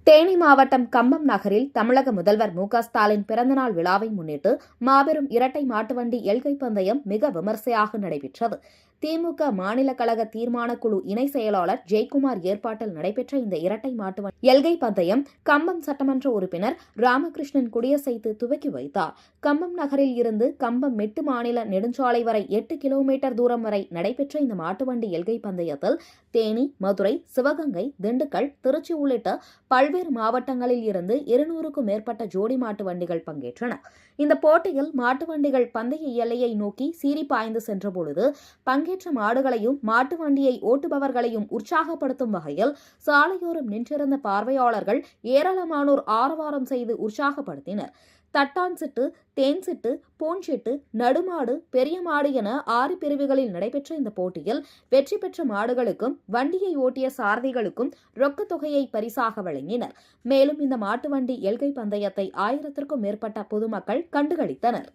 தேனி மாவட்டம் கம்பம் நகரில் தமிழக முதல்வர் மு.க.ஸ்டாலின் பிறந்தநாள் விழாவை முன்னிட்டு மாபெரும் இரட்டை மாட்டுவண்டி எல்கை பந்தயம் மிக விமர்சையாக நடைபெற்றது. திமுக மாநில கழக தீர்மானக் குழு இணை செயலாளர் ஜெயக்குமார் ஏற்பாட்டில் நடைபெற்ற இந்த இரட்டை மாட்டுவண்டி எல்கை பந்தயம் கம்பம் சட்டமன்ற உறுப்பினர் ராமகிருஷ்ணன் கொடியசைத்து துவக்கி வைத்தார். கம்பம் நகரில் இருந்து கம்பம் மெட்டு மாநில நெடுஞ்சாலை வரை 8 கிலோமீட்டர் தூரம் வரை நடைபெற்ற இந்த மாட்டுவண்டி எல்கை பந்தயத்தில் தேனி, மதுரை, சிவகங்கை, திண்டுக்கல், திருச்சி உள்ளிட்ட பல்வேறு மாவட்டங்களில் இருந்து 200க்கும் மேற்பட்ட ஜோடி மாட்டு வண்டிகள் பங்கேற்றன. இந்த போட்டியில் மாட்டு வண்டிகள் பந்தய எல்லையை நோக்கி சீறி பாய்ந்து சென்றபொழுது பங்கேற்ற மாடுகளையும் மாட்டு வண்டியை ஓட்டுபவர்களையும் உற்சாகப்படுத்தும் வகையில் சாலையோரம் நின்றிருந்த பார்வையாளர்கள் ஏராளமானோர் ஆரவாரம் செய்து உற்சாகப்படுத்தினர். தட்டான் சிட்டு, தேன் சிட்டு, பூஞ்சிட்டு, நடுமாடு, பெரிய மாடு என 6 பிரிவுகளில் நடைபெற்ற இந்த போட்டியில் வெற்றி பெற்ற மாடுகளுக்கும் வண்டியை ஓட்டிய சாரதிகளுக்கும் ரொக்கத் தொகையை பரிசாக வழங்கினர். மேலும் இந்த மாட்டு வண்டி எல்கை பந்தயத்தை 1000த்திற்கும் மேற்பட்ட பொதுமக்கள் கண்டுகளித்தனர்.